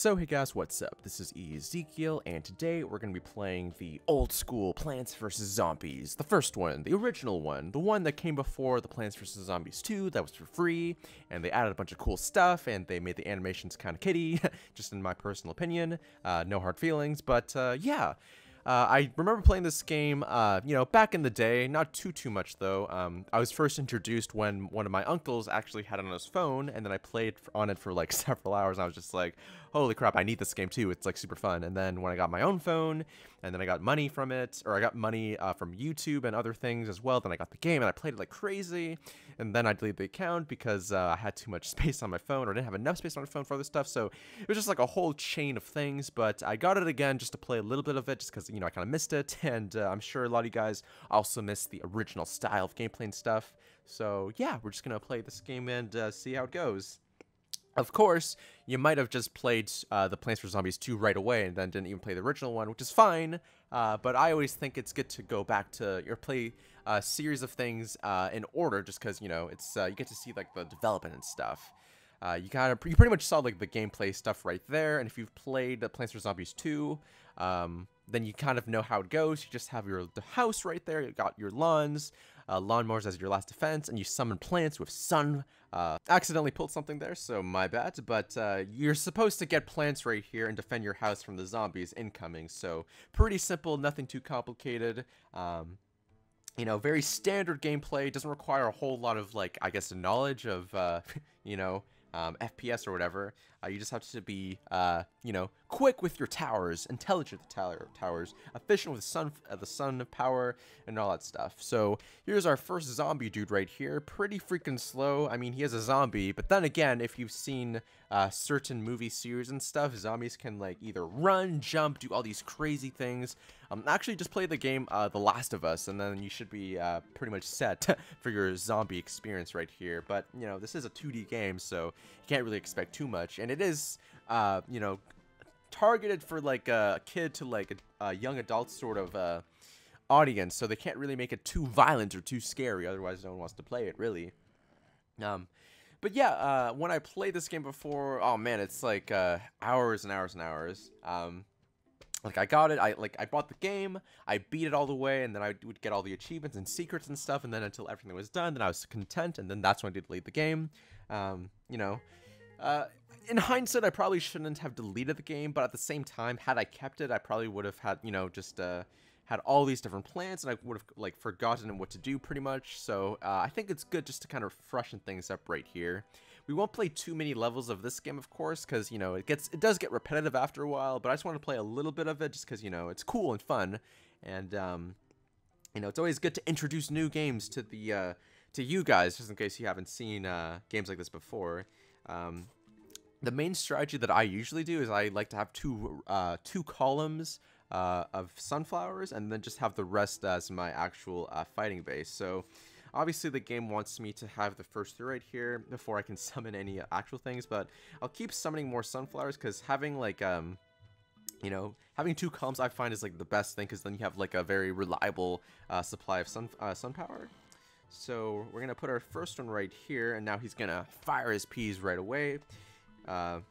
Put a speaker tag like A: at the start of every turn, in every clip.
A: So hey guys, what's up? This is Ezekiel, and today we're going to be playing the old school Plants vs. Zombies. The first one, the original one, the one that came before the Plants vs. Zombies 2 that was for free, and they added a bunch of cool stuff, and they made the animations kind of kitty, just in my personal opinion. No hard feelings, but yeah. I remember playing this game, back in the day, not too much though. I was first introduced when one of my uncles actually had it on his phone, and then I played on it for like several hours, and I was just like, holy crap, I need this game too, it's like super fun. And then when I got my own phone, and then I got money from it, or I got money from YouTube and other things as well, then I got the game, and I played it like crazy, and then I deleted the account because I had too much space on my phone, or didn't have enough space on my phone for other stuff, so it was just like a whole chain of things. But I got it again just to play a little bit of it, just because, I kind of missed it, and I'm sure a lot of you guys also missed the original style of gameplay and stuff. So yeah, we're just gonna play this game and see how it goes. Of course, you might have just played the Plants vs. Zombies 2 right away and then didn't even play the original one, which is fine, but I always think it's good to go back to your play a series of things in order, just because, it's you get to see like the development and stuff. You pretty much saw like the gameplay stuff right there, and if you've played the Plants vs. Zombies 2, then you kind of know how it goes. You just have the house right there, you got your lawns, lawnmowers as your last defense, and you summon plants with sun. Accidentally pulled something there, so my bad, but you're supposed to get plants right here and defend your house from the zombies incoming, so pretty simple, nothing too complicated. Very standard gameplay, doesn't require a whole lot of, like, I guess, knowledge of, FPS or whatever. You just have to be, quick with your towers, intelligent with towers, efficient with the sun power, and all that stuff. So here's our first zombie dude right here. Pretty freaking slow. I mean, he is a zombie, but then again, if you've seen certain movie series and stuff, zombies can like either run, jump, do all these crazy things. Actually, just play the game The Last of Us, and then you should be pretty much set for your zombie experience right here. But this is a 2D game, so you can't really expect too much, and it is targeted for like a kid to like a young adult sort of audience, so they can't really make it too violent or too scary, otherwise no one wants to play it really. But yeah, when I played this game before, oh man, it's like hours and hours and hours. Like I got it, I bought the game, I beat it all the way, and then I would get all the achievements and secrets and stuff, and then until everything was done, then I was content, and then that's when I did delete the game. In hindsight, I probably shouldn't have deleted the game, but at the same time, had I kept it, I probably would have had, just had all these different plans, and I would have like forgotten what to do pretty much. So I think it's good just to kind of freshen things up right here. We won't play too many levels of this game, of course, because it does get repetitive after a while. But I just want to play a little bit of it, just because it's cool and fun, and it's always good to introduce new games to the to you guys, just in case you haven't seen games like this before. The main strategy that I usually do is I like to have two columns of sunflowers, and then just have the rest as my actual fighting base. So obviously the game wants me to have the first three right here before I can summon any actual things, but I'll keep summoning more sunflowers, because having like having two columns I find is like the best thing, because then you have like a very reliable supply of sun power. So we're gonna put our first one right here, and now he's gonna fire his peas right away. Yeah,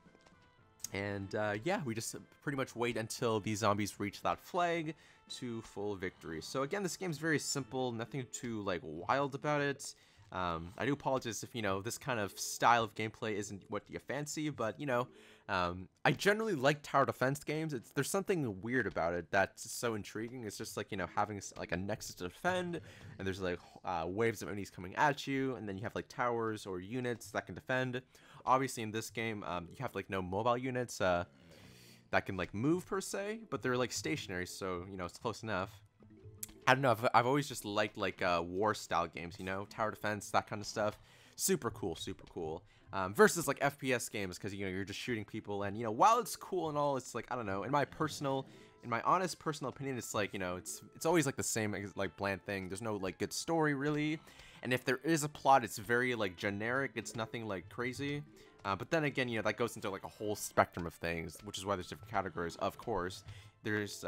A: we just pretty much wait until these zombies reach that flag to full victory. So again, this game's very simple, nothing too like wild about it. I do apologize if this kind of style of gameplay isn't what you fancy, but I generally like tower defense games. There's something weird about it that's so intriguing. It's just like having like a nexus to defend, and there's like waves of enemies coming at you, and then you have like towers or units that can defend. Obviously in this game, you have like no mobile units that can like move per se, but they're like stationary, so it's close enough. I don't know, I've always just liked like war style games, tower defense, that kind of stuff. Super cool, super cool. Versus like FPS games, because you're just shooting people, and while it's cool and all, it's like, I don't know, in my honest personal opinion, it's like it's always like the same like bland thing. There's no like good story really, and if there is a plot, it's very like generic. It's nothing like crazy. But then again, that goes into like a whole spectrum of things, which is why there's different categories. Of course, there's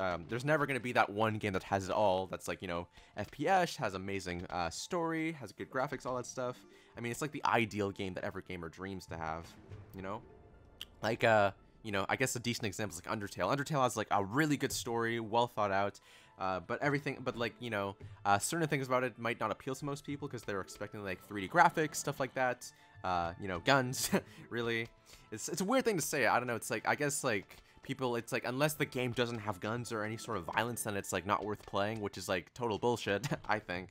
A: never going to be that one game that has it all. That's like FPS, has amazing story, has good graphics, all that stuff. I mean, it's like the ideal game that every gamer dreams to have. Like you know, I guess a decent example is like Undertale. Undertale has like a really good story, well thought out, but like, you know, certain things about it might not appeal to most people because they're expecting like 3D graphics, stuff like that. You know, guns, really. It's a weird thing to say. I don't know. It's like, I guess like people, it's like unless the game doesn't have guns or any sort of violence, then it's like not worth playing, which is like total bullshit, I think.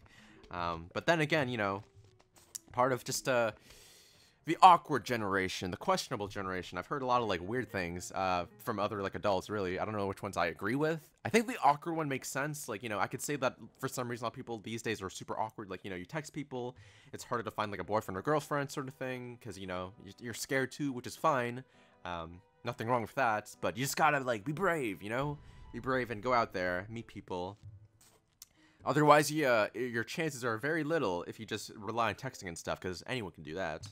A: But then again, you know, part of just the awkward generation, the questionable generation. I've heard a lot of like weird things from other like adults, really. I don't know which ones I agree with. I think the awkward one makes sense. Like, you know, I could say that for some reason a lot of people these days are super awkward. Like, you know, you text people, it's harder to find like a boyfriend or girlfriend sort of thing because, you know, you're scared too, which is fine. Nothing wrong with that, but you just gotta like be brave, you know? Be brave and go out there, meet people. Otherwise, yeah, your chances are very little if you just rely on texting and stuff, because anyone can do that.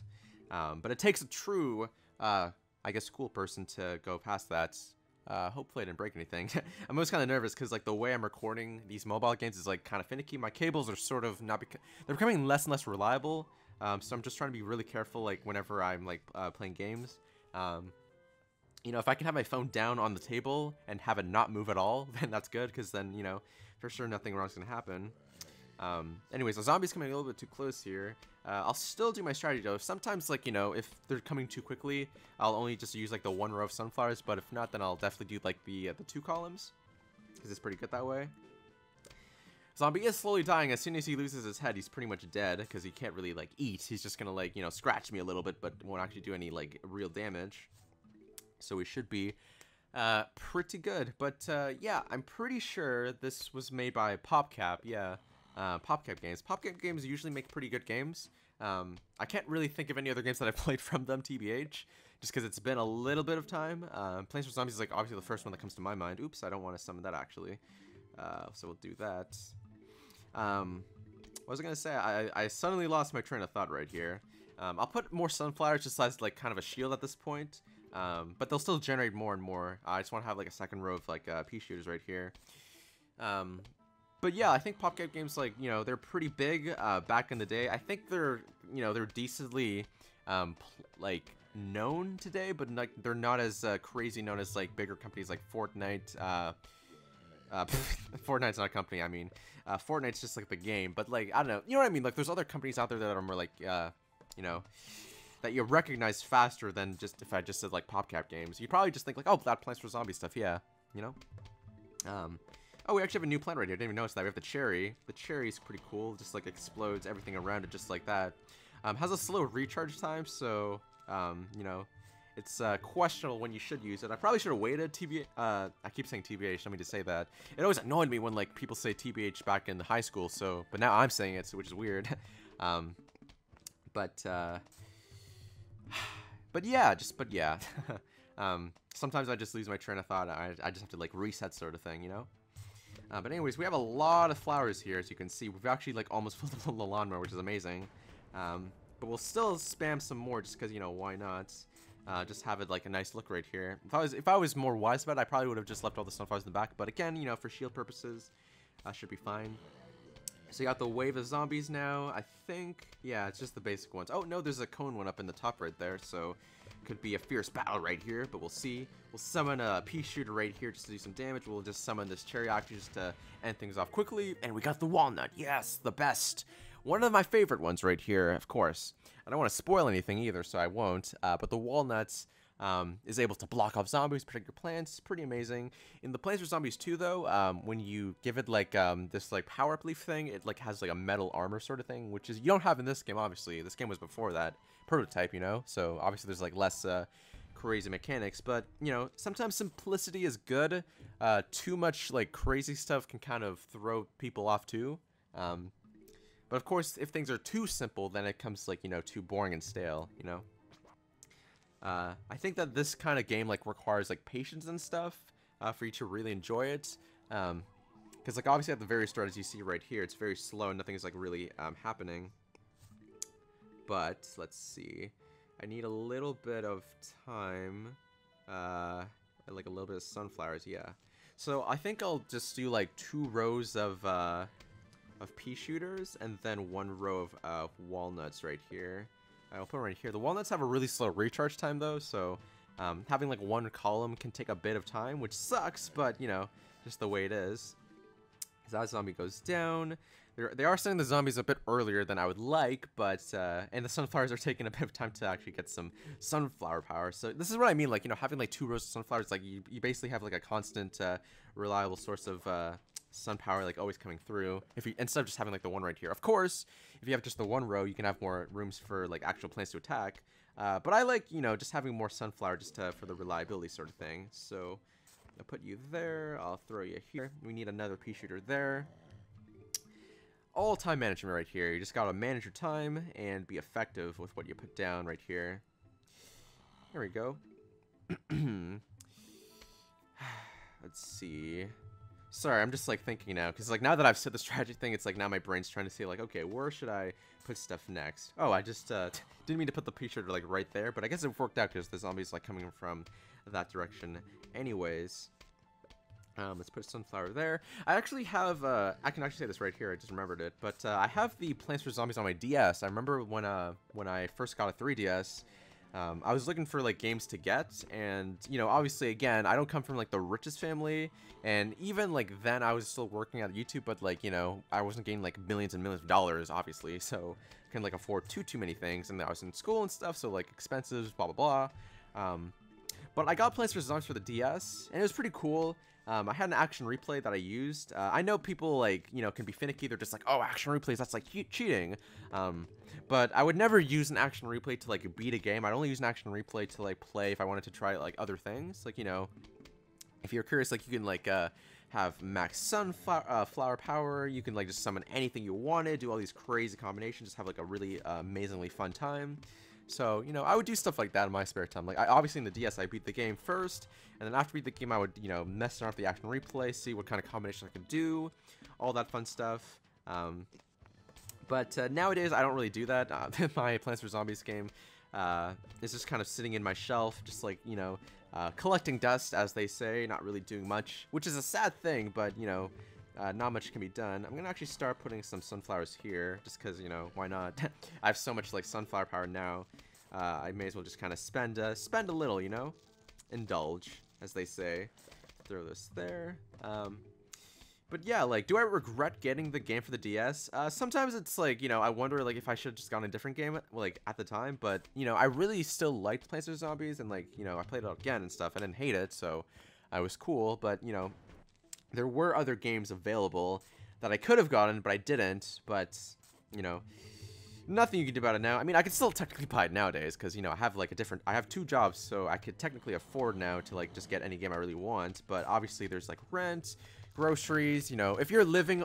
A: But it takes a true, I guess, cool person to go past that. Hopefully I didn't break anything. I'm always kind of nervous because, like, the way I'm recording these mobile games is, like, kind of finicky. My cables are sort of not... They're becoming less and less reliable. So I'm just trying to be really careful, like, whenever I'm, like, playing games. You know, if I can have my phone down on the table and have it not move at all, then that's good, because then, you know, for sure nothing wrong's going to happen. Anyways, the zombie's coming a little bit too close here. I'll still do my strategy, though. Sometimes, like, you know, if they're coming too quickly, I'll only just use, like, the one row of sunflowers, but if not, then I'll definitely do, like, the 2 columns, because it's pretty good that way. Zombie is slowly dying. As soon as he loses his head, he's pretty much dead, because he can't really, like, eat. He's just gonna, like, you know, scratch me a little bit, but won't actually do any, like, real damage. So we should be pretty good. But, yeah, I'm pretty sure this was made by PopCap, yeah. PopCap games. PopCap games usually make pretty good games. I can't really think of any other games that I've played from them, TBH, just because it's been a little bit of time. Plants vs. Zombies is, like, obviously the first one that comes to my mind. Oops, I don't want to summon that, actually. So we'll do that. What was I going to say? I suddenly lost my train of thought right here. I'll put more sunflowers just as, like, kind of a shield at this point. But they'll still generate more and more. I just want to have, like, a second row of, like, pea shooters right here. But yeah, I think PopCap games, like, you know, they're pretty big back in the day. I think they're, you know, they're decently, like, known today, but like, they're not as crazy known as, like, bigger companies like Fortnite. Fortnite's not a company, I mean. Fortnite's just, like, the game. But, like, I don't know. You know what I mean? Like, there's other companies out there that are more, like, you know, that you recognize faster than just if I just said, like, PopCap games. You'd probably just think, like, oh, that Plants vs. Zombies stuff, yeah, you know? Oh, we actually have a new plant right here. Didn't even notice that. We have the cherry. The cherry's pretty cool. Just, like, explodes everything around it just like that. Has a slow recharge time, so, you know, it's questionable when you should use it. I probably should have waited. I keep saying TBH. Let me just say that. It always annoyed me when, like, people say TBH back in high school, so, but now I'm saying it, so, which is weird. But yeah, sometimes I just lose my train of thought. I just have to, like, reset sort of thing, you know? But anyways, we have a lot of flowers here, as you can see. We've actually, like, almost filled the lawnmower, which is amazing. But we'll still spam some more just because, you know, why not? Just have it, like, a nice look right here. If I was more wise about it, I probably would have just left all the sunflowers in the back. But again, you know, for shield purposes, should be fine. So you got the wave of zombies now. I think, yeah, it's just the basic ones. Oh, no, there's a cone one up in the top right there, so could be a fierce battle right here, but we'll see. We'll summon a pea shooter right here just to do some damage. We'll just summon this cherry octopus just to end things off quickly. And we got the walnut. Yes, the best. One of my favorite ones right here, of course. I don't want to spoil anything either, so I won't. But the walnuts is able to block off zombies, protect your plants. Pretty amazing. In the Plants vs. Zombies 2, though, when you give it, like, this, like, power-up leaf thing, it, like, has, like, a metal armor sort of thing, which is, you don't have in this game, obviously. This game was before that prototype, you know? So, obviously, there's, like, less, crazy mechanics, but, you know, sometimes simplicity is good. Too much, like, crazy stuff can kind of throw people off, too. But, of course, if things are too simple, then it comes, like, you know, too boring and stale, you know? I think that this kind of game, like, requires, like, patience and stuff for you to really enjoy it. Because, like, obviously at the very start, as you see right here, it's very slow and nothing is, like, really happening. But, let's see. I need a little bit of time. Like, a little bit of sunflowers, yeah. So, I think I'll just do, like, 2 rows of pea shooters and then 1 row of walnuts right here. I'll put them right here. The walnuts have a really slow recharge time, though, so Having like one column can take a bit of time, which sucks, but you know, just the way it is. As that zombie goes down, they are sending the zombies a bit earlier than I would like, but and the sunflowers are taking a bit of time to actually get some sunflower power. So this is what I mean, like, you know, having like 2 rows of sunflowers, like you basically have like a constant, reliable source of sun power, like always coming through. If you instead of just having like the one right here, of course, if you have just the one row, you can have more rooms for like actual plants to attack. But I like, you know, just having more sunflower just for the reliability sort of thing. So I'll put you there. I'll throw you here. We need another pea shooter there. All time management right here. You just gotta manage your time and be effective with what you put down right here. There we go. Let's see. Sorry, I'm just like thinking now, because like now that I've said the strategy thing, it's like now my brain's trying to see like, okay, where should I put stuff next? Oh, I just didn't mean to put the pea shooter like right there, but I guess it worked out because the zombies like coming from that direction anyways. Let's put sunflower there. I actually have, I can actually say this right here, I just remembered it, but I have the Plants vs. Zombies on my DS. I remember when I first got a 3DS, I was looking for like games to get, and you know, obviously again, I don't come from like the richest family, and even like then I was still working at YouTube, but like, you know, I wasn't getting like millions and millions of dollars, obviously, so I couldn't like afford too many things, and I was in school and stuff, so like expenses, blah blah blah. But I got Plants vs. Zombies for the DS, and it was pretty cool. I had an action replay that I used. I know people like, you know, can be finicky. They're just like, oh, action replays, that's like cheating. But I would never use an action replay to like beat a game. I'd only use an action replay to like play if I wanted to try like other things. Like, you know, if you're curious, like you can like have max sunflower flower power. You can like just summon anything you wanted, do all these crazy combinations, just have like a really amazingly fun time. So, you know, I would do stuff like that in my spare time. Like, obviously in the DS, I beat the game first, and then after I beat the game, I would, you know, mess around with the action replay, see what kind of combinations I could do, all that fun stuff. But nowadays, I don't really do that. My Plants vs. Zombies game is just kind of sitting in my shelf, just like, you know, collecting dust, as they say, not really doing much, which is a sad thing, but, you know, not much can be done. I'm going to actually start putting some sunflowers here, just because, you know, why not? I have so much, like, sunflower power now. I may as well just kind of spend a little, you know? Indulge, as they say. Throw this there. But yeah, like, do I regret getting the game for the DS? Sometimes it's like, you know, I wonder, like, if I should have just gotten a different game, like, at the time. But, you know, I really still liked Plants vs. Zombies, and, like, you know, I played it again and stuff. I didn't hate it, so I was cool. But, you know, there were other games available that I could have gotten, but I didn't. But, you know, nothing you can do about it now. I mean, I could still technically buy it nowadays, because, you know, I have, like, I have 2 jobs, so I could technically afford now to, like, just get any game I really want. But obviously, there's, like, rent, groceries, you know. If you're living,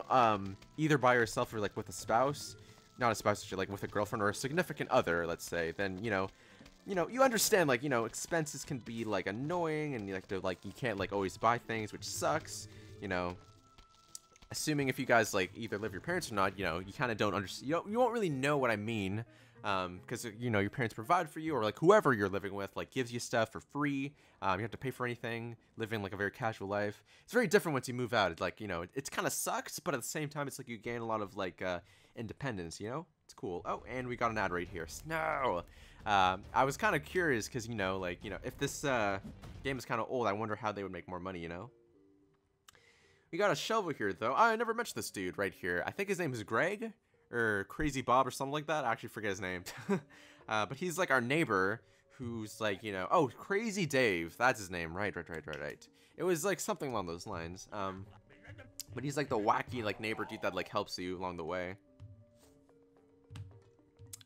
A: either by yourself or, like, with a spouse, not a spouse, like, with a girlfriend or a significant other, let's say, then, you know, you understand, like, you know, expenses can be, like, annoying, and, like, you can't, like, always buy things, which sucks. You know, assuming if you guys, like, either live with your parents or not, you know, you kind of don't understand, you won't really know what I mean, because, you know, your parents provide for you, or, like, whoever you're living with, like, gives you stuff for free, you have to pay for anything, living, like, a very casual life. It's very different once you move out. It's, like, you know, it's kind of sucks, but at the same time, it's, like, you gain a lot of, like, independence, you know? It's cool. Oh, and we got an ad right here. No! I was kind of curious, because, you know, like, you know, if this, game is kind of old, I wonder how they would make more money, you know? We got a shovel here, though. I never mentioned this dude right here. I think his name is Greg, or Crazy Bob, or something like that. I actually forget his name. But he's, like, our neighbor, who's, like, you know... Oh, Crazy Dave. That's his name. Right. It was, like, something along those lines. But he's, like, the wacky, like, neighbor dude that, like, helps you along the way.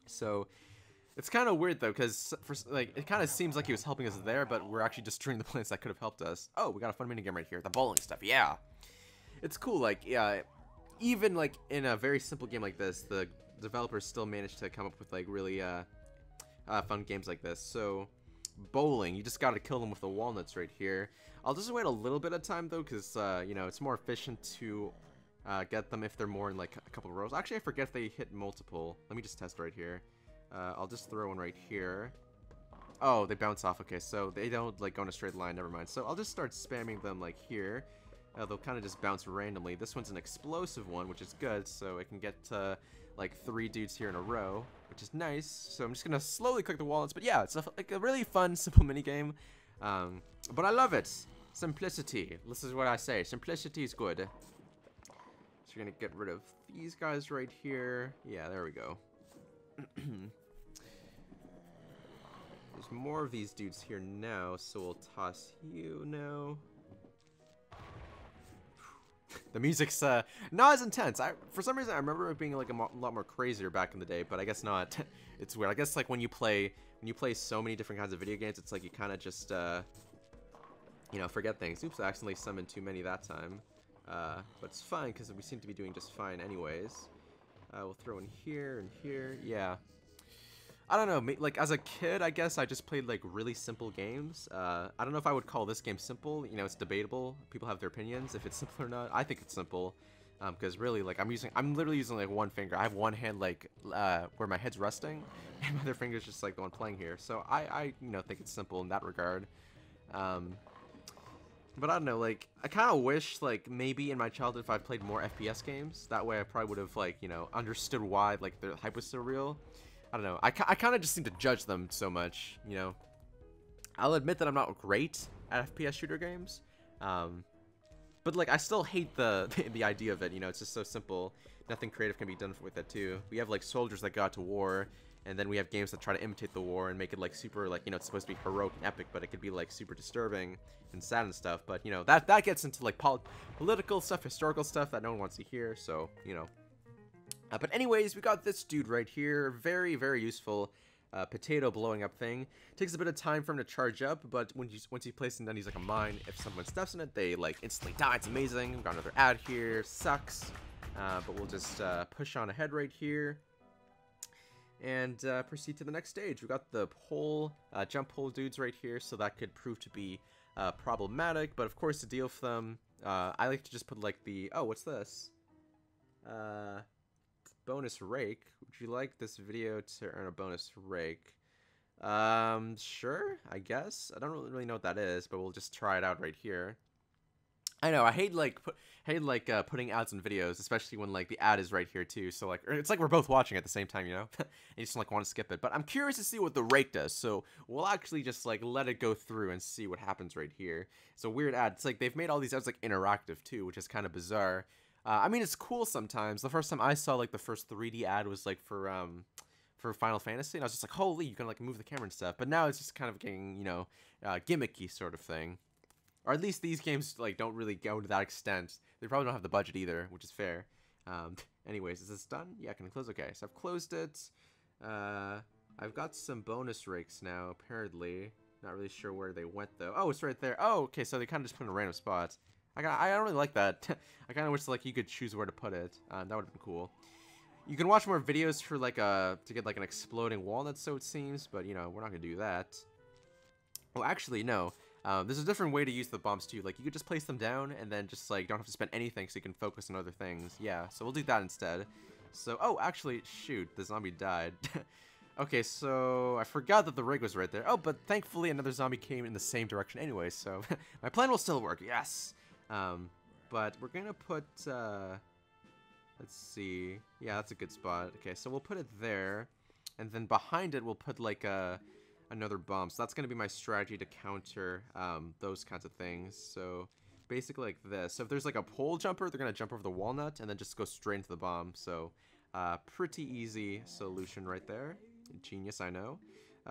A: So... It's kind of weird, though, because, like, it kind of seems like he was helping us there, but we're actually destroying the plants that could have helped us. Oh, we got a fun minigame right here. The bowling stuff, yeah! It's cool, like, yeah, even, like, in a very simple game like this, the developers still managed to come up with, like, really, fun games like this. So, bowling, you just gotta kill them with the walnuts right here. I'll just wait a little bit of time, though, because, you know, it's more efficient to, get them if they're more in, like, a couple of rows. Actually, I forget if they hit multiple. Let me just test right here. I'll just throw one right here. Oh, they bounce off. Okay, so they don't, like, go in a straight line. Never mind. So I'll just start spamming them, like, here. They'll kind of just bounce randomly. This one's an explosive one, which is good, so it can get like 3 dudes here in a row, which is nice. So I'm just gonna slowly click the walnuts. But yeah, it's like a really fun, simple mini game. But I love it. Simplicity. This is what I say. Simplicity is good. So you're gonna get rid of these guys right here. Yeah, there we go. There's more of these dudes here now, so we'll toss you now. The music's not as intense. For some reason I remember it being like a lot more crazier back in the day, but I guess not. It's weird. I guess like when you play so many different kinds of video games, it's like you kind of just you know, forget things. Oops, I accidentally summoned too many that time. But it's fine because we seem to be doing just fine anyways. We'll throw in here and here. Yeah. I don't know, like as a kid, I guess I just played like really simple games. I don't know if I would call this game simple. You know, it's debatable. People have their opinions if it's simple or not. I think it's simple because really, like I'm literally using like one finger. I have one hand like where my head's resting, and my other finger's just like the one playing here. So I you know, think it's simple in that regard. But I don't know, like I kind of wish like maybe in my childhood if I played more FPS games. That way I probably would have like, you know, understood why like the hype was so real. I don't know. I kind of just seem to judge them so much, you know. I'll admit that I'm not great at FPS shooter games, but like I still hate the the idea of it. You know, it's just so simple. Nothing creative can be done with it too. We have like soldiers that got to war, and then we have games that try to imitate the war and make it like super like, you know, it's supposed to be heroic and epic, but it could be like super disturbing and sad and stuff. But you know, that gets into like political stuff, historical stuff that no one wants to hear. So you know. But anyways, we got this dude right here. Very, very useful potato blowing up thing. Takes a bit of time for him to charge up, but once you place him down, he's like a mine. If someone steps in it, they like instantly die. It's amazing. We've got another ad here. Sucks. But we'll just push on ahead right here. And proceed to the next stage. We got the pole, jump pole dudes right here, so that could prove to be problematic. But of course, to deal with them, I like to just put like the... Oh, what's this? Bonus rake. Would you like this video to earn a bonus rake? Sure, I guess. I don't really know what that is, but we'll just try it out right here. I know, I hate putting ads in videos, especially when like the ad is right here too. So like it's like we're both watching at the same time, you know? And you just like want to skip it. But I'm curious to see what the rake does. So we'll actually just like let it go through and see what happens right here. It's a weird ad. It's like they've made all these ads like interactive too, which is kind of bizarre. I mean, it's cool sometimes. The first time I saw like the first 3D ad was like for Final Fantasy, and I was just like, holy, you can like move the camera and stuff. But now it's just kind of getting, you know, gimmicky sort of thing. Or at least these games like don't really go to that extent. They probably don't have the budget either, which is fair. Anyways, is this done? Yeah, can I close? Okay, so I've closed it. I've got some bonus rakes now, apparently. Not really sure where they went though. Oh, it's right there. Oh, okay, so they kind of just put in a random spot. I don't really like that. I kind of wish like you could choose where to put it. That would have been cool. You can watch more videos for like to get like an exploding walnut, so it seems, but you know, we're not gonna do that. Oh, actually, no. There's a different way to use the bombs too. Like you could just place them down and then just like don't have to spend anything, so you can focus on other things. Yeah, so we'll do that instead. So, oh, actually, shoot, the zombie died. Okay, so I forgot that the rig was right there. Oh, but thankfully another zombie came in the same direction anyway, so my plan will still work. Yes. But we're gonna put, let's see, yeah, that's a good spot. Okay, so we'll put it there, and then behind it we'll put like another bomb. So that's gonna be my strategy to counter those kinds of things. So basically like this. So if there's like a pole jumper, they're gonna jump over the walnut and then just go straight into the bomb. So pretty easy solution right there. Genius, I know.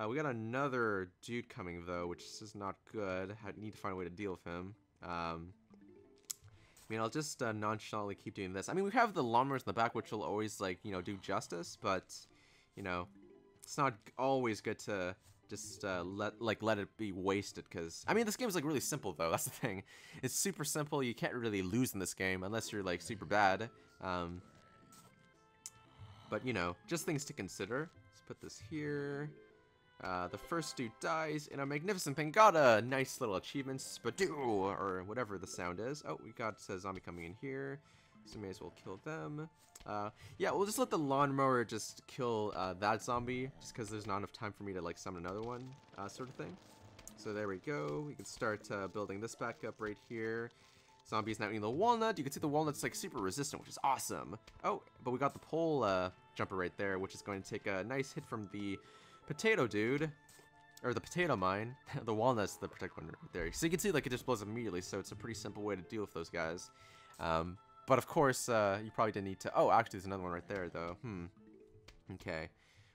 A: We got another dude coming though, which is not good. I need to find a way to deal with him. I mean, I'll just nonchalantly keep doing this. I mean, we have the lawnmowers in the back, which will always, like, you know, do justice, but, you know, it's not always good to just let it be wasted, because, I mean, this game is, like, really simple, though. That's the thing. It's super simple. You can't really lose in this game unless you're, like, super bad. But, you know, just things to consider. Let's put this here. The first dude dies in a magnificent thing. Got a nice little achievements, Badoo, or whatever the sound is. Oh, we got a zombie coming in here, so may as well kill them. Yeah, we'll just let the lawnmower just kill that zombie, just because there's not enough time for me to like summon another one, sort of thing. So there we go. We can start building this back up right here. Zombie's now eating the walnut. You can see the walnut's like super resistant, which is awesome. Oh, but we got the pole jumper right there, which is going to take a nice hit from the potato dude. Or the potato mine. The walnut's the protect one right there. So you can see like it just blows up immediately, so it's a pretty simple way to deal with those guys. But of course, you probably didn't need to... Oh, actually there's another one right there though. Okay.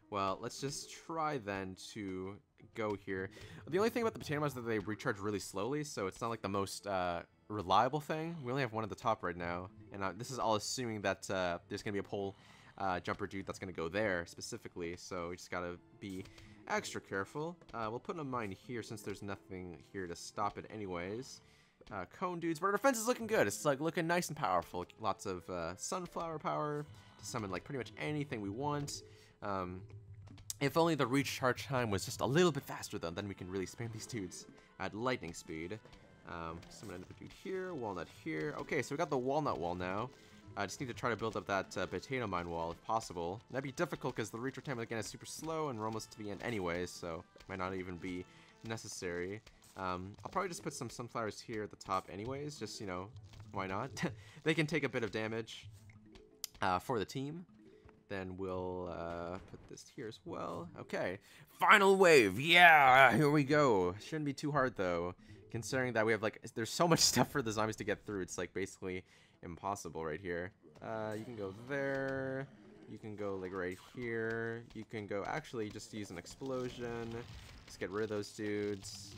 A: Well, let's just try then to go here. The only thing about the potato mines is that they recharge really slowly, so it's not like the most reliable thing. We only have one at the top right now, and this is all assuming that there's going to be a pole jumper dude that's going to go there specifically, so we just got to be extra careful. We'll put a mine here since there's nothing here to stop it anyways. Cone dudes, but our defense is looking good. It's like looking nice and powerful. Lots of sunflower power to summon like pretty much anything we want. If only the recharge time was just a little bit faster though, then we can really spam these dudes at lightning speed. Summon another dude here, walnut here. Okay, so we got the walnut wall now. I just need to try to build up that potato mine wall if possible. That'd be difficult because the recharge time again is super slow and we're almost to the end anyways, so it might not even be necessary. I'll probably just put some sunflowers here at the top anyways, just, you know, why not? They can take a bit of damage for the team. Then we'll put this here as well. Okay, final wave. Yeah, here we go. Shouldn't be too hard though, considering that we have like there's so much stuff for the zombies to get through. It's like basically impossible right here. You can go there. You can go like right here. You can go actually just use an explosion. Just get rid of those dudes.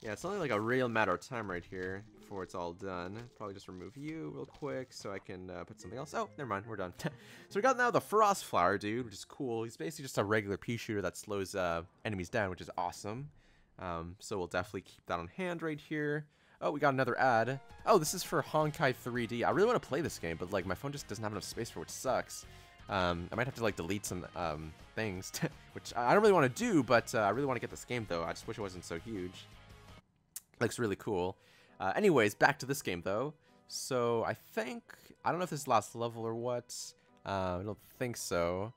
A: Yeah, it's only like a real matter of time right here before it's all done. Probably just remove you real quick so I can put something else. Oh, never mind, we're done. So we got now the frost flower dude, which is cool. He's basically just a regular pea shooter that slows enemies down, which is awesome. So we'll definitely keep that on hand right here. Oh, we got another ad. Oh, this is for Honkai 3D. I really want to play this game, but like my phone just doesn't have enough space for it, which sucks. I might have to like delete some things, which I don't really want to do, but I really want to get this game though. I just wish it wasn't so huge. Looks really cool. Anyways, back to this game though. So I think, I don't know if this is last level or what. I don't think so.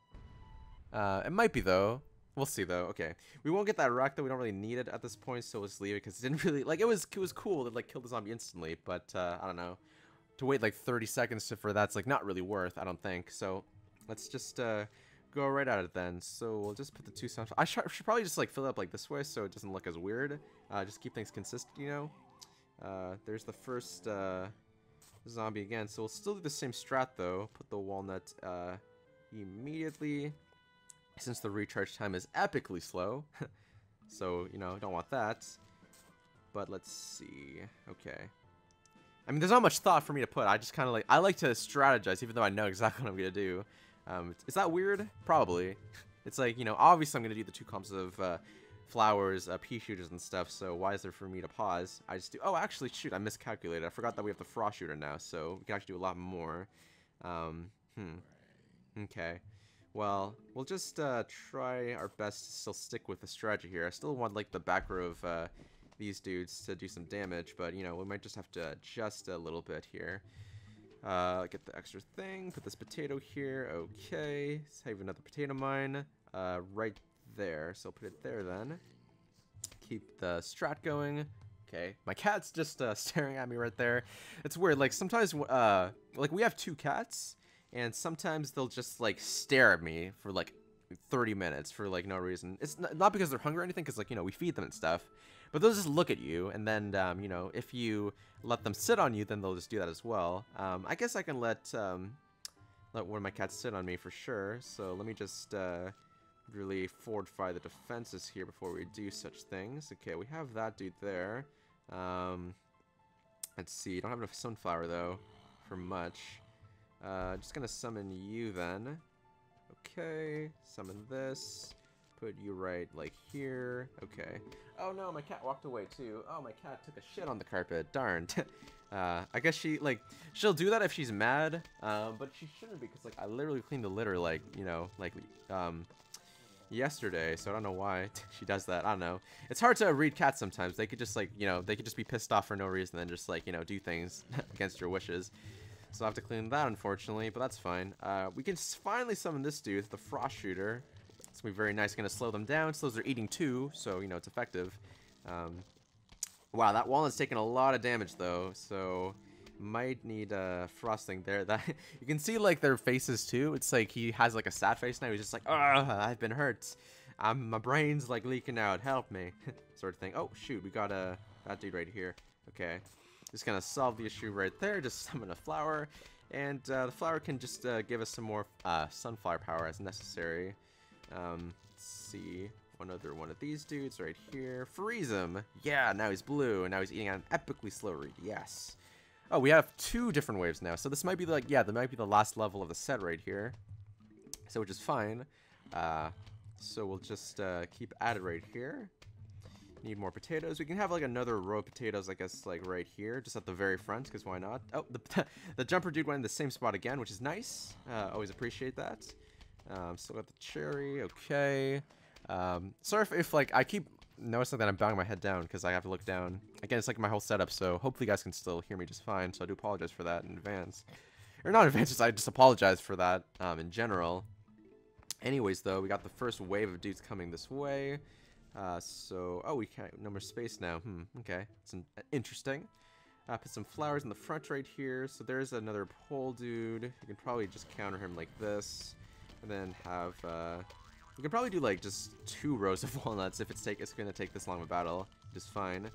A: It might be though. We'll see though. Okay, we won't get that rock though. We don't really need it at this point, so we'll just leave it because it didn't really like. It was cool. It like killed the zombie instantly, but I don't know. To wait like 30 seconds for that's like not really worth. I don't think so. Let's just go right at it then. So we'll just put the two sound. I should probably just like fill it up like this way so it doesn't look as weird. Just keep things consistent, you know. There's the first zombie again. So we'll still do the same strat though. Put the walnut immediately. Since the recharge time is epically slow. So, you know, don't want that. But let's see. Okay. I mean, there's not much thought for me to put. I just kind of like, I like to strategize even though I know exactly what I'm going to do. Is that weird? Probably. It's like, you know, obviously I'm going to do the two clumps of flowers, pea shooters and stuff, so why is there for me to pause? I just do, oh, actually, shoot, I miscalculated. I forgot that we have the frost shooter now, so we can actually do a lot more. Okay. Well, we'll just try our best to still stick with the strategy here. I still want, like, the back row of these dudes to do some damage, but, you know, we might just have to adjust a little bit here. Get the extra thing, put this potato here, okay. Save another potato mine, right there. So put it there then. Keep the strat going. Okay, my cat's just staring at me right there. It's weird, like, sometimes, like, we have two cats, and sometimes they'll just, like, stare at me for, like, 30 minutes for, like, no reason. It's not because they're hungry or anything, because, like, you know, we feed them and stuff. But they'll just look at you, and then, you know, if you let them sit on you, then they'll just do that as well. I guess I can let one of my cats sit on me for sure. So let me just really fortify the defenses here before we do such things. Okay, we have that dude there. Let's see, don't have enough sunflower, though, for much. Just gonna summon you then. Okay, summon this. Put you right, like, here. Okay. Oh, no, my cat walked away, too. Oh, my cat took a shit on the carpet. Darn. I guess she, like, she'll do that if she's mad, but she shouldn't be, because, like, I literally cleaned the litter, like, you know, like, yesterday, so I don't know why she does that. I don't know. It's hard to read cats sometimes. They could just, like, you know, they could just be pissed off for no reason and then just, like, you know, do things against your wishes. So I have to clean that, unfortunately, but that's fine. We can finally summon this dude, the frost shooter. It's going to be very nice. Going to slow them down. Slows their eating too, so, you know, it's effective. Wow, that walnut's taking a lot of damage though, so might need frosting there. That you can see like their faces too. It's like he has like a sad face now. He's just like, ugh, I've been hurt. My brain's like leaking out. Help me, sort of thing. Oh shoot, we got that dude right here. Okay, just gonna solve the issue right there. Just summon a flower, and the flower can just give us some more sunflower power as necessary. Let's see. One other one of these dudes right here. Freeze him. Yeah, now he's blue, and now he's eating on an epically slow read. Yes. Oh, we have 2 different waves now. So this might be like, yeah, that might be the last level of the set right here. So which is fine. So we'll just keep at it right here. Need more potatoes. We can have like another row of potatoes, I guess, like right here, just at the very front, because why not? Oh, the jumper dude went in the same spot again, which is nice. Always appreciate that. Still got the cherry. Okay. Sorry if like I keep noticing that I'm bowing my head down because I have to look down. Again, it's like my whole setup, so hopefully you guys can still hear me just fine. So I do apologize for that in advance, or not in advance. I just apologize for that in general. Anyways, though, we got the first wave of dudes coming this way. Oh, we can't no more space now. Okay, it's interesting. Put some flowers in the front right here. So there's another pole dude. You can probably just counter him like this, and then have we can probably do like just 2 rows of walnuts if it's gonna take this long of a battle. Just fine.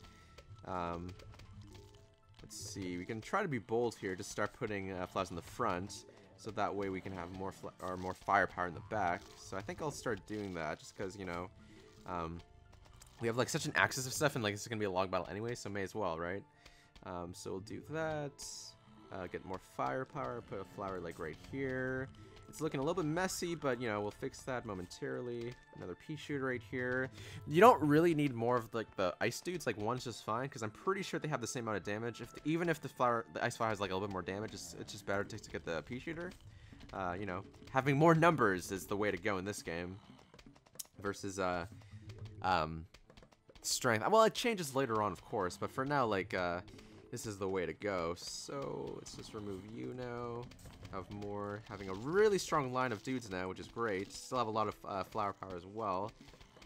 A: Let's see. We can try to be bold here. Just start putting flowers in the front, so that way we can have more firepower in the back. So I think I'll start doing that, just because, you know, we have like such an axis of stuff, and like this is gonna be a long battle anyway, so may as well, right? So we'll do that. Get more firepower. Put a flower like right here. It's looking a little bit messy, but, you know, we'll fix that momentarily. Another pea shooter right here. You don't really need more of, like, the ice dudes. Like, one's just fine, because I'm pretty sure they have the same amount of damage. Even if the ice flower has, like, a little bit more damage, it's just better to get the pea shooter. You know, having more numbers is the way to go in this game. Versus, strength. Well, it changes later on, of course, but for now, like, this is the way to go. So, let's just remove you now. Having a really strong line of dudes now, which is great. Still have a lot of flower power as well.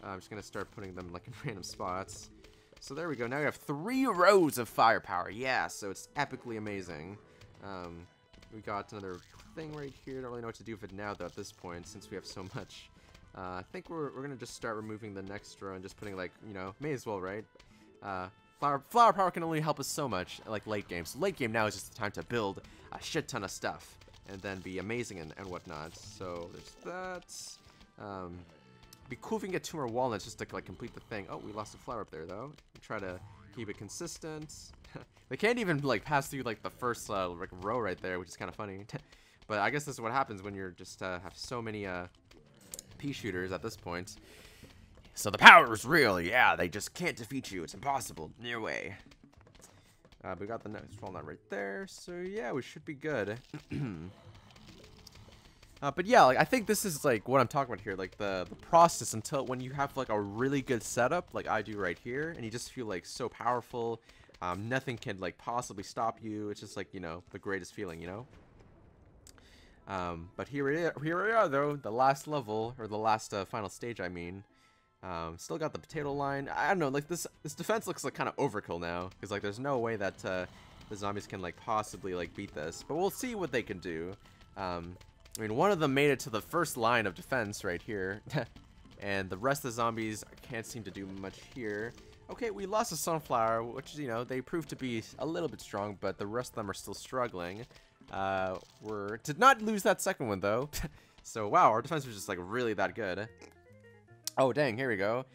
A: I'm just gonna start putting them like in random spots. So there we go. Now we have 3 rows of firepower. Yeah, so it's epically amazing. We got another thing right here. Don't really know what to do with it now though at this point, since we have so much. I think we're gonna just start removing the next row and just putting, like, you know, may as well, right? Flower power can only help us so much, like late game. So late game now is just the time to build a shit ton of stuff and then be amazing and whatnot. So there's that. Be cool if we can get 2 more walnuts just to like complete the thing. Oh, we lost a flower up there though. Try to keep it consistent. They can't even like pass through like the first like row right there, which is kind of funny. But I guess this is what happens when you're just have so many pea shooters at this point. So the power is real. Yeah, they just can't defeat you. It's impossible. No way. We got the next walnut right there, so yeah, we should be good. But yeah, like I think this is like what I'm talking about here, like the process until when you have like a really good setup, like I do right here, and you just feel like so powerful. Nothing can like possibly stop you. It's just like, you know, the greatest feeling, you know. But here we are though, the last level, or the last final stage, I mean. Still got the potato line. I don't know, like this defense looks like kind of overkill now, because like there's no way that the zombies can like possibly like beat this, but we'll see what they can do. I mean, one of them made it to the first line of defense right here, and the rest of the zombies can't seem to do much here. Okay, we lost a sunflower, which, you know, they proved to be a little bit strong, but the rest of them are still struggling. Did not lose that second one though. So wow, our defense was just like really that good. Oh, dang, here we go.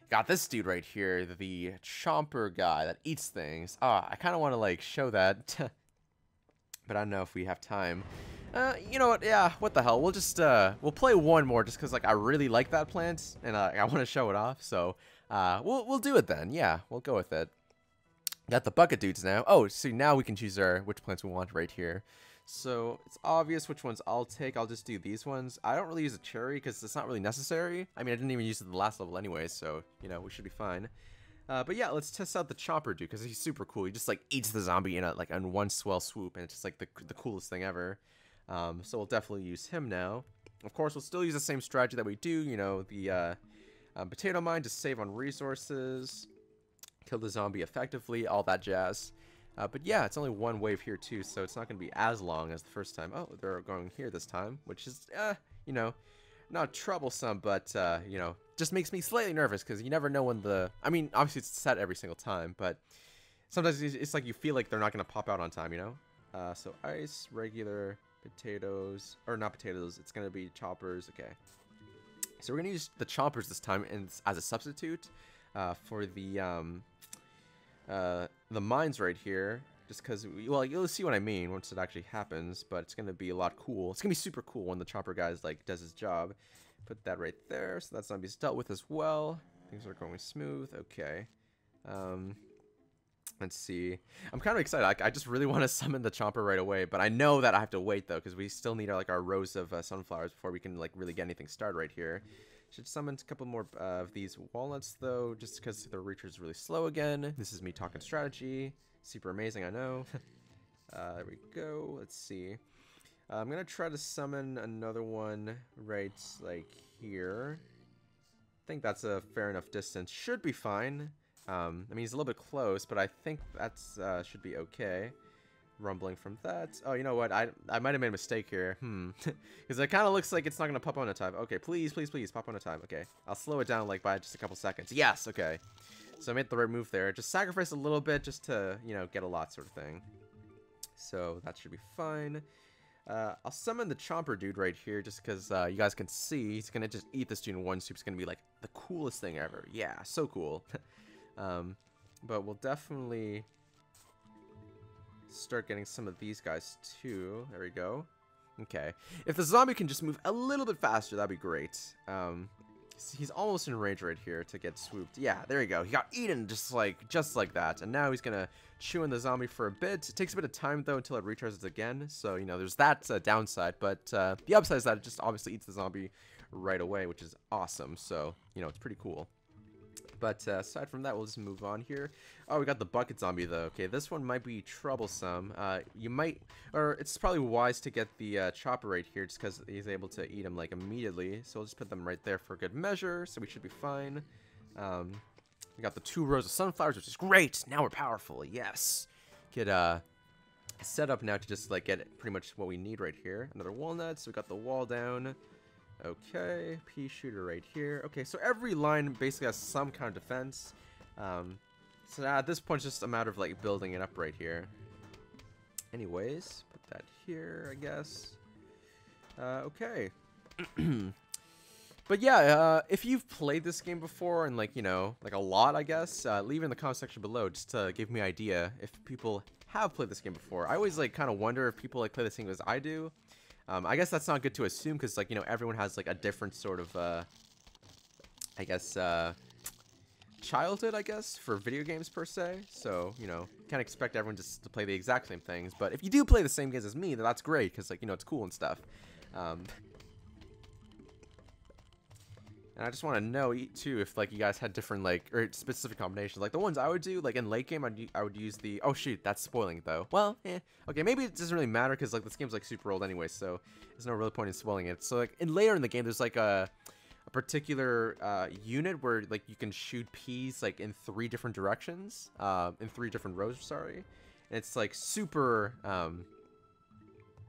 A: Got this dude right here, the chomper guy that eats things. I kind of want to, like, show that. But I don't know if we have time. You know what? Yeah, what the hell? We'll just, we'll play one more just because, like, I really like that plant. And I want to show it off. So, we'll do it then. Yeah, we'll go with it. Got the bucket dudes now. Oh, so now we can choose which plants we want right here. So it's obvious which ones I'll take. I'll just do these ones. I don't really use a cherry because it's not really necessary. I mean, I didn't even use it in the last level anyway, so, you know, we should be fine. But yeah, let's test out the chopper dude because he's super cool. He just like eats the zombie in one swell swoop, and it's just like the coolest thing ever. So we'll definitely use him now. Of course, we'll still use the same strategy that we do. You know, the potato mine to save on resources. kill the zombie effectively, all that jazz. But yeah, it's only one wave here too, so it's not going to be as long as the first time. Oh, they're going here this time, which is, you know, not troublesome, but, you know, just makes me slightly nervous because you never know when I mean, obviously it's set every single time, but sometimes it's like you feel like they're not going to pop out on time, you know? So ice, regular, potatoes, or not potatoes, it's going to be choppers, okay. So we're going to use the choppers this time as a substitute for the mines right here, just because, well, you'll see what I mean once it actually happens, but it's going to be a lot cool. It's going to be super cool when the chopper guy like does his job. Put that right there, so that zombie's dealt with as well. Things are going smooth, okay. Let's see. I'm kind of excited. I just really want to summon the chopper right away, but I know that I have to wait though, because we still need our rows of sunflowers before we can like really get anything started right here. Should summon a couple more of these walnuts though, just because the reacher is really slow again. This is me talking strategy. Super amazing, I know. There we go. Let's see. I'm gonna try to summon another one right like here. I think that's a fair enough distance. Should be fine. I mean, he's a little bit close, but I think that's should be okay. Rumbling from that. Oh, you know what? I might have made a mistake here. Because it kind of looks like it's not going to pop on a time. Okay, please, please, please, pop on a time. Okay, I'll slow it down like by just a couple seconds. Yes, okay. So I made the right move there. Just sacrifice a little bit just to, you know, get a lot sort of thing. So that should be fine. I'll summon the chomper dude right here just because you guys can see he's going to just eat this dude in one soup. It's going to be like the coolest thing ever. Yeah, so cool. But we'll definitely start getting some of these guys too. There we go. Okay. If the zombie can just move a little bit faster, that'd be great. He's almost in range right here to get swooped. Yeah, there you go. He got eaten just like that. And now he's gonna chew on the zombie for a bit. It takes a bit of time though until it recharges again. So, you know, there's that downside. But the upside is that it just obviously eats the zombie right away, which is awesome. So, you know, it's pretty cool. But aside from that, we'll just move on here. Oh, we got the bucket zombie, though. Okay, this one might be troublesome. You might, or it's probably wise to get the chopper right here, just because he's able to eat him, like, immediately. So we'll just put them right there for good measure, so we should be fine. We got the 2 rows of sunflowers, which is great! Now we're powerful, yes! Get set up now to just, like, get pretty much what we need right here. Another walnut, so we got the wall down. Okay, pea shooter right here. Okay, so every line basically has some kind of defense. So at this point, it's just a matter of like building it up right here. Anyways, put that here, I guess. Okay. But yeah, if you've played this game before and like, you know, like a lot, I guess, leave it in the comment section below just to give me an idea if people have played this game before. I always like kind of wonder if people like play this game as I do. I guess that's not good to assume because, like, you know, everyone has, like, a different sort of, I guess, childhood, I guess, for video games per se. So, you know, can't expect everyone just to play the exact same things. But if you do play the same games as me, then that's great because, like, you know, it's cool and stuff. And I just want to know, too, if, like, you guys had different, like, or specific combinations. Like, the ones I would do, like, in late game, I would use the... Oh, shoot, that's spoiling, though. Well, okay, maybe it doesn't really matter, because, like, this game's, like, super old anyway, so there's no real point in spoiling it. So, like, later in the game, there's, like, a particular unit where, like, you can shoot peas, like, in 3 different directions. In 3 different rows, sorry. And it's, like, super,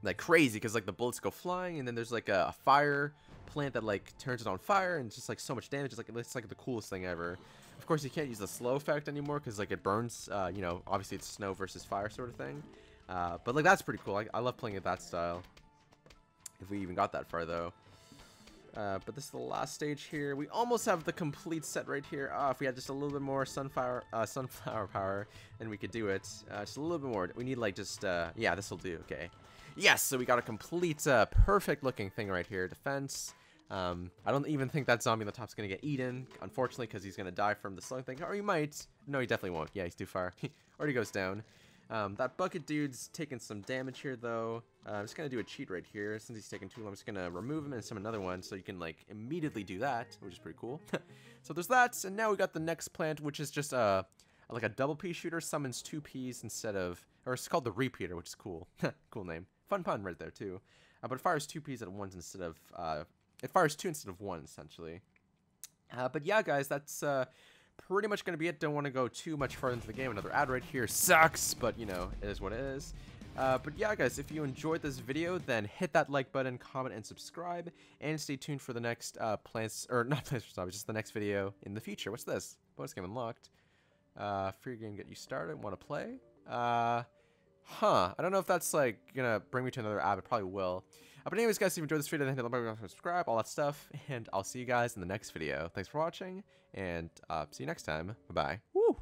A: like, crazy, because, like, the bullets go flying, and then there's, like, a fire plant that like turns it on fire and just like so much damage. It's like the coolest thing ever. Of course, you can't use the slow effect anymore because like it burns. You know, obviously it's snow versus fire sort of thing. But like that's pretty cool. I love playing it that style. If we even got that far though. But this is the last stage here. We almost have the complete set right here. If we had just a little bit more sunflower power, then we could do it. Just a little bit more. We need like just yeah, this will do. Okay. Yes, so we got a complete, perfect looking thing right here. Defense. I don't even think that zombie on the top is going to get eaten, unfortunately, because he's going to die from the slug thing. Or he might. No, he definitely won't. Yeah, he's too far. Already goes down. That bucket dude's taking some damage here, though. I'm just going to do a cheat right here. Since he's taking too long, I'm just going to remove him and summon another one, so you can, like, immediately do that, which is pretty cool. So there's that, and now we got the next plant, which is just, like a double pea shooter, summons 2 peas instead of... Or it's called the repeater, which is cool. Cool name. Fun pun right there, too. But it fires 2 peas at once instead of... it fires 2 instead of 1, essentially. But yeah, guys, that's pretty much going to be it. Don't want to go too much further into the game. Another ad right here sucks, but, you know, it is what it is. But yeah, guys, if you enjoyed this video, then hit that like button, comment, and subscribe, and stay tuned for the next Plants vs. Zombies, just the next video in the future. What's this? Bonus game unlocked. Free game, get you started. Want to play? I don't know if that's like gonna bring me to another app. It probably will. But anyways, guys, if you enjoyed this video, then hit the like button, subscribe, all that stuff, and I'll see you guys in the next video. Thanks for watching, and see you next time. Bye bye. Woo!